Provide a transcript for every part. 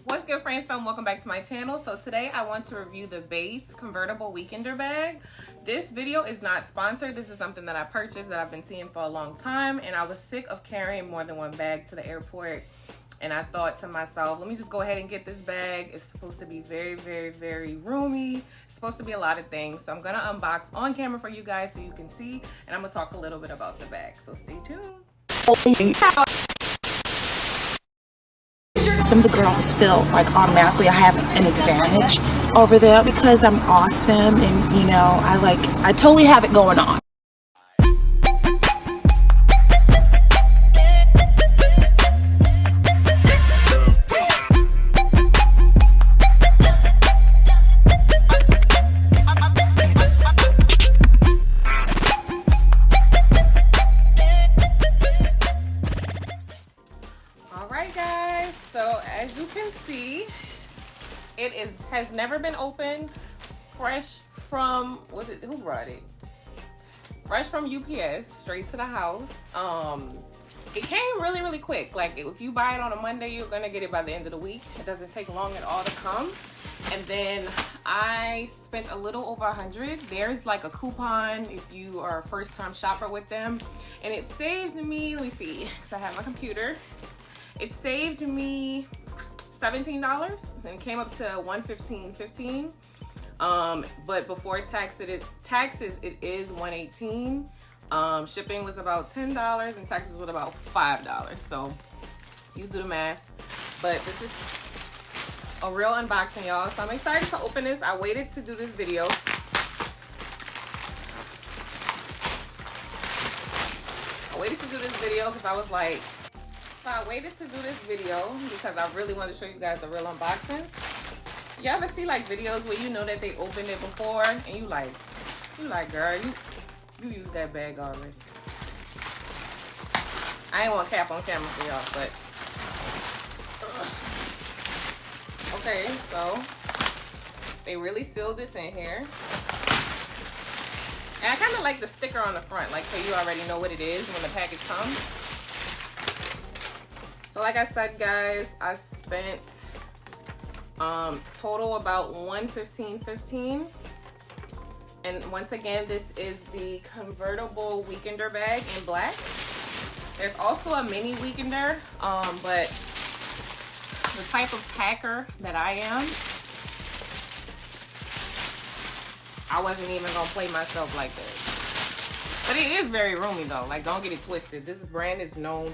What's good, Fraanse Fam? Welcome back to my channel. So today I want to review the BÉIS Convertible Weekender Bag. This video is not sponsored. This is something that I purchased that I've been seeing for a long time, and I was sick of carrying more than one bag to the airport. And I thought to myself, let me just go ahead and get this bag. It's supposed to be very, very, very roomy. It's supposed to be a lot of things. So I'm gonna unbox on camera for you guys so you can see, and I'm gonna talk a little bit about the bag. So stay tuned. Some of the girls feel like automatically I have an advantage over them because I'm awesome and, you know, I totally have it going on. Alright guys, so as you can see, has never been opened, fresh from, who brought it? Fresh from UPS, straight to the house. It came really, really quick. Like if you buy it on a Monday, you're gonna get it by the end of the week. It doesn't take long at all to come. And then I spent a little over $100. There's like a coupon if you are a first time shopper with them. And it saved me, let me see, because I have my computer. It saved me $17 and it came up to $115.15. But before taxes it is $118. Shipping was about $10 and taxes was about $5. So you do the math. But this is a real unboxing, y'all. So I'm excited to open this. I waited to do this video. Because I was like, so I waited to do this video because I really want to show you guys the real unboxing. You ever see like videos where you know that they opened it before and you like girl, you used that bag already. I ain't want to cap on camera for y'all, but okay, so they really sealed this in here. And I kind of like the sticker on the front, like so you already know what it is when the package comes. So like I said, guys, I spent total about $115.15. And once again, this is the Convertible Weekender Bag in black. There's also a mini Weekender, but the type of packer that I am, I wasn't even gonna play myself like this. But it is very roomy though, like don't get it twisted. This brand is known,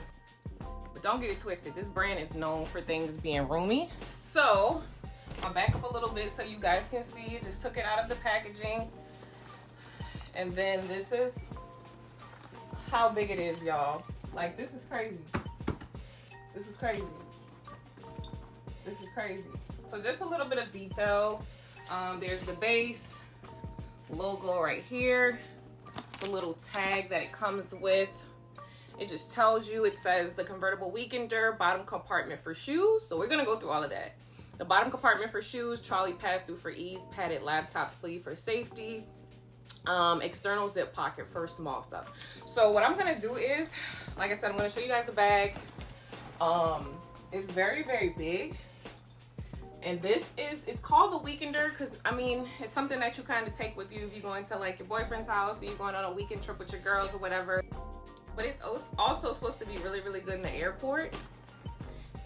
but don't get it twisted, this brand is known for things being roomy. So I'll back up a little bit so you guys can see. Just took it out of the packaging. And then this is how big it is, y'all. Like this is crazy. This is crazy. This is crazy. So just a little bit of detail. There's the BÉIS logo right here. The little tag that it comes with. It just tells you, it says the Convertible Weekender, bottom compartment for shoes. So we're gonna go through all of that. The bottom compartment for shoes, trolley pass-through for ease, padded laptop sleeve for safety, external zip pocket for small stuff. So what I'm gonna do is, like I said, I'm gonna show you guys the bag. It's very, very big. And this is, it's called the Weekender because, I mean, it's something that you kind of take with you if you're going to like your boyfriend's house or you're going on a weekend trip with your girls or whatever. But it's also supposed to be really, really good in the airport.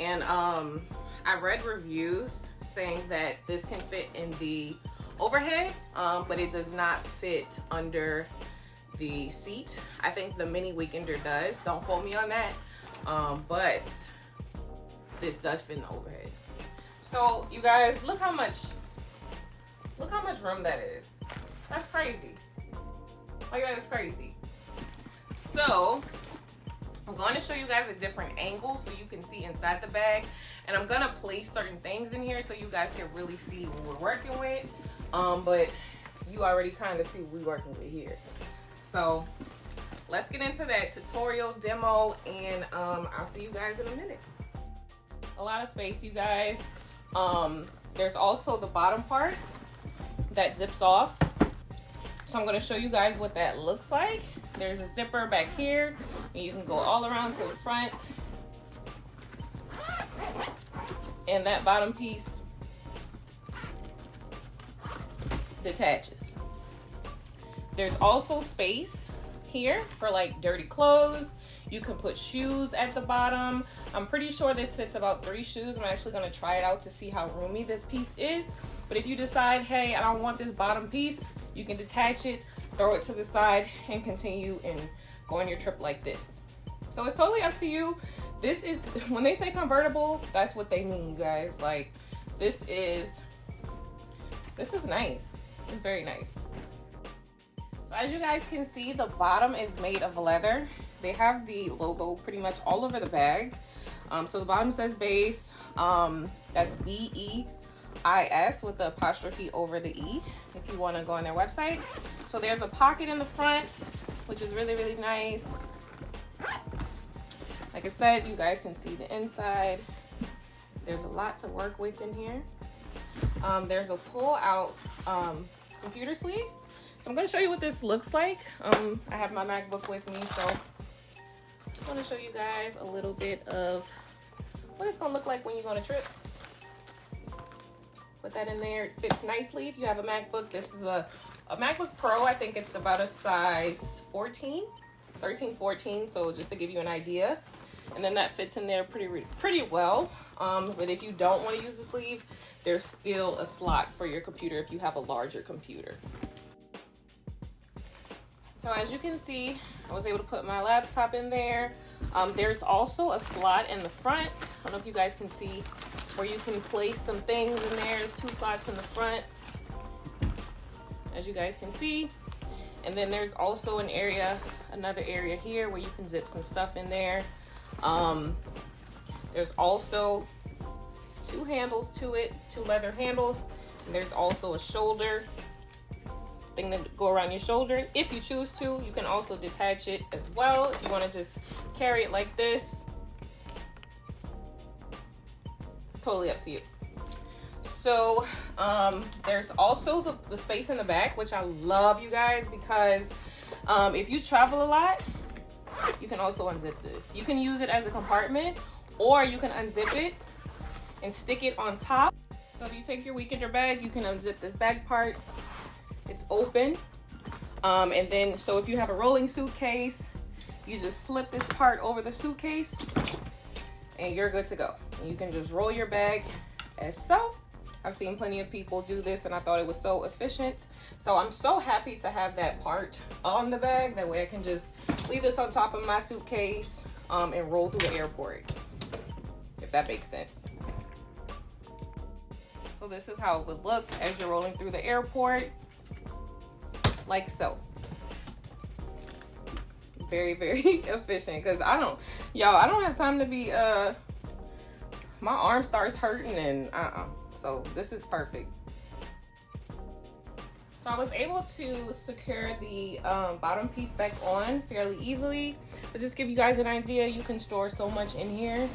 And I read reviews saying that this can fit in the overhead, but it does not fit under the seat. I think the mini Weekender does. Don't quote me on that. But this does fit in the overhead. So you guys, look how much room that is. That's crazy. Like that is crazy. So I'm going to show you guys a different angle so you can see inside the bag, and I'm gonna place certain things in here so you guys can really see what we're working with. But you already kind of see what we're working with here. So let's get into that tutorial demo, and I'll see you guys in a minute. A lot of space, you guys. There's also the bottom part that zips off. So I'm going to show you guys what that looks like. There's a zipper back here, and you can go all around to the front. and that bottom piece detaches. There's also space here for like dirty clothes. You can put shoes at the bottom. I'm pretty sure this fits about 3 shoes. I'm actually gonna try it out to see how roomy this piece is. But if you decide, hey, I don't want this bottom piece, you can detach it, throw it to the side, and continue and go on your trip like this. So it's totally up to you. This is, when they say convertible, that's what they mean, guys. Like, this is nice. It's very nice. So as you guys can see, the bottom is made of leather. They have the logo pretty much all over the bag. So the bottom says BÉIS. That's B-E-I-S with the apostrophe over the E if you want to go on their website. So there's a pocket in the front, which is really, really nice. Like I said, you guys can see the inside. There's a lot to work with in here. There's a pull out computer sleeve. So I'm going to show you what this looks like. I have my MacBook with me, so I just want to show you guys a little bit of what it's going to look like when you go on a trip. Put that in there. It fits nicely if you have a MacBook. This is a MacBook Pro. I think it's about a size 14, 13, 14. So just to give you an idea. And then that fits in there pretty well. But if you don't want to use the sleeve, there's still a slot for your computer if you have a larger computer. So as you can see, I was able to put my laptop in there. There's also a slot in the front. I don't know if you guys can see where you can place some things in there. There's 2 slots in the front, as you guys can see. And then there's also another area here where you can zip some stuff in there. There's also 2 handles to it, 2 leather handles. And there's also a shoulder thing that go around your shoulder. If you choose to, you can also detach it as well. If you want to just carry it like this, it's totally up to you. So there's also the space in the back, which I love, you guys, because if you travel a lot, you can also unzip this. You can use it as a compartment, or you can unzip it and stick it on top. So if you take your weekender bag, you can unzip this bag part. It's open. And then, so if you have a rolling suitcase, you just slip this part over the suitcase and you're good to go. And you can just roll your bag as so. I've seen plenty of people do this and I thought it was so efficient. So I'm so happy to have that part on the bag. That way I can just leave this on top of my suitcase and roll through the airport, if that makes sense. So this is how it would look as you're rolling through the airport, like so. Very, very efficient, because I don't have time to be my arm starts hurting and so this is perfect. So I was able to secure the bottom piece back on fairly easily, but just give you guys an idea, you can store so much in here.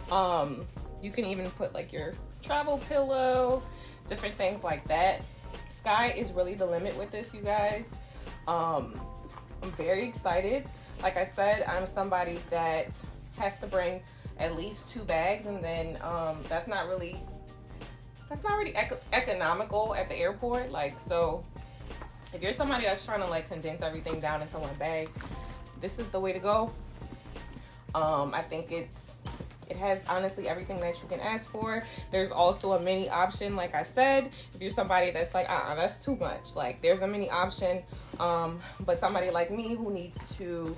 You can even put like your travel pillow, different things like that. Sky is really the limit with this, you guys. I'm very excited. Like I said, I'm somebody that has to bring at least 2 bags, and then that's not really economical at the airport. Like, so if you're somebody that's trying to like condense everything down into one bag, this is the way to go. I think it has honestly everything that you can ask for. There's also a mini option, like I said, if you're somebody that's like, that's too much. Like, there's a mini option, but somebody like me who needs to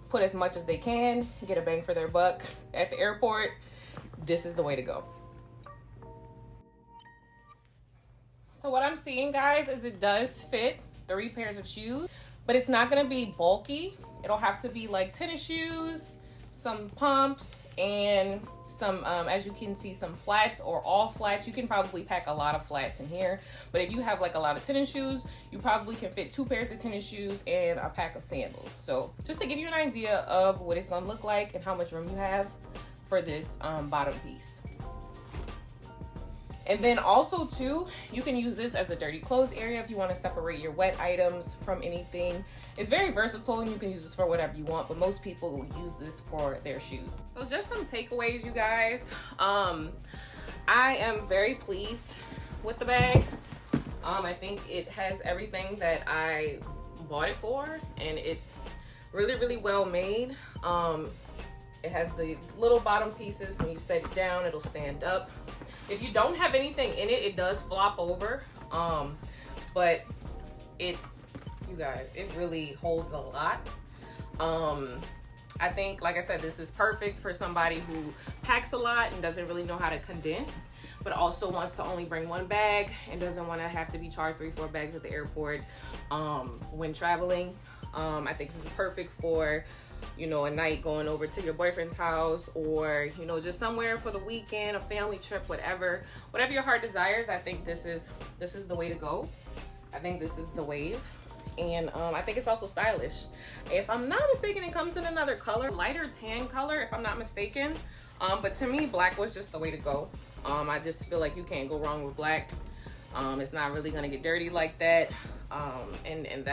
put as much as they can, get a bang for their buck at the airport, this is the way to go. So what I'm seeing, guys, is it does fit 3 pairs of shoes, but it's not gonna be bulky. It'll have to be like tennis shoes, some pumps, and some, as you can see, some flats or all flats. You can probably pack a lot of flats in here, but if you have like a lot of tennis shoes, you probably can fit 2 pairs of tennis shoes and a pack of sandals. So just to give you an idea of what it's gonna look like and how much room you have for this bottom piece. And then also too, you can use this as a dirty clothes area if you want to separate your wet items from anything. It's very versatile and you can use this for whatever you want, but most people use this for their shoes. So just some takeaways, you guys. I am very pleased with the bag. I think it has everything that I bought it for, and it's really, really well made. It has these little bottom pieces. When you set it down, it'll stand up. If you don't have anything in it, it does flop over. But you guys, it really holds a lot. I think, like I said, this is perfect for somebody who packs a lot and doesn't really know how to condense, but also wants to only bring one bag and doesn't want to have to be charged 3-4 bags at the airport when traveling. I think this is perfect for, you know, a night going over to your boyfriend's house, or, you know, just somewhere for the weekend, a family trip, whatever your heart desires. I think this is the way to go. I think this is the wave. And I think it's also stylish. If I'm not mistaken, it comes in another color, lighter tan color, if I'm not mistaken. But to me, black was just the way to go. I just feel like you can't go wrong with black. It's not really gonna get dirty like that. And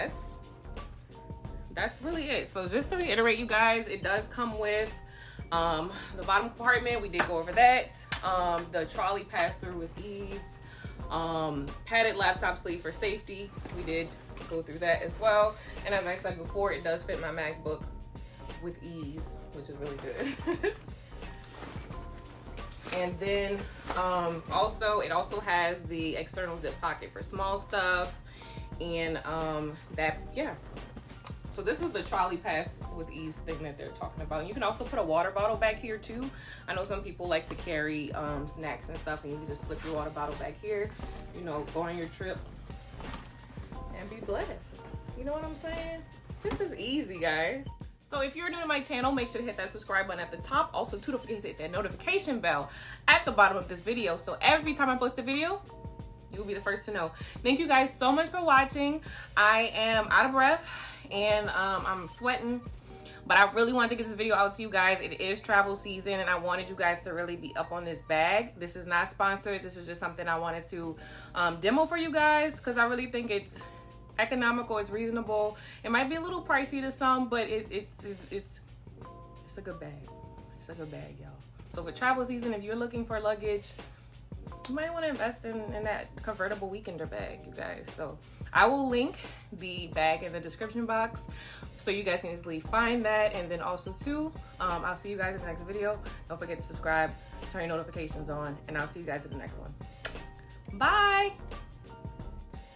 that's really it. So just to reiterate, you guys, it does come with the bottom compartment. We did go over that. The trolley passed through with ease. Padded laptop sleeve for safety. We did go through that as well. And as I said before, it does fit my MacBook with ease, which is really good. And then also, it also has the external zip pocket for small stuff. And yeah. So this is the trolley pass with ease thing that they're talking about. You can also put a water bottle back here too. I know some people like to carry snacks and stuff, and you can just slip your water bottle back here, you know, go on your trip and be blessed. You know what I'm saying? This is easy, guys. So if you're new to my channel, make sure to hit that subscribe button at the top. Also, too, don't forget to hit that notification bell at the bottom of this video. So every time I post a video, you will be the first to know. Thank you guys so much for watching. I am out of breath and I'm sweating, but I really wanted to get this video out to you guys. It is travel season and I wanted you guys to really be up on this bag. This is not sponsored. This is just something I wanted to demo for you guys, because I really think it's economical, it's reasonable. It might be a little pricey to some, but it's a good bag. It's a good bag, y'all. So for travel season, if you're looking for luggage, you might want to invest in that convertible weekender bag, you guys. So I will link the bag in the description box so you guys can easily find that. And then also too, I'll see you guys in the next video. Don't forget to subscribe, turn your notifications on, and I'll see you guys in the next one. Bye.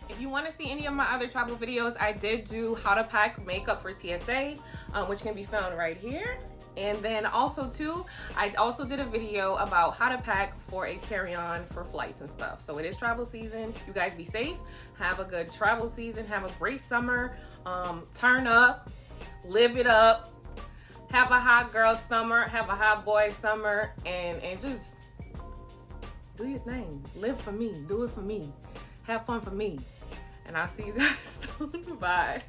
If you want to see any of my other travel videos, I did do how to pack makeup for TSA, which can be found right here. And then also too, I also did a video about how to pack for a carry-on for flights and stuff. So it is travel season. You guys be safe. Have a good travel season. Have a great summer. Turn up, live it up. Have a hot girl summer. Have a hot boy summer. And just do your thing. Live for me. Do it for me. Have fun for me. And I'll see you guys soon. Bye.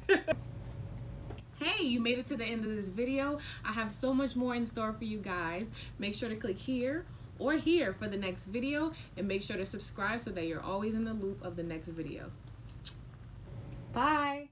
Hey, you made it to the end of this video. I have so much more in store for you guys. Make sure to click here or here for the next video, and make sure to subscribe so that you're always in the loop of the next video. Bye.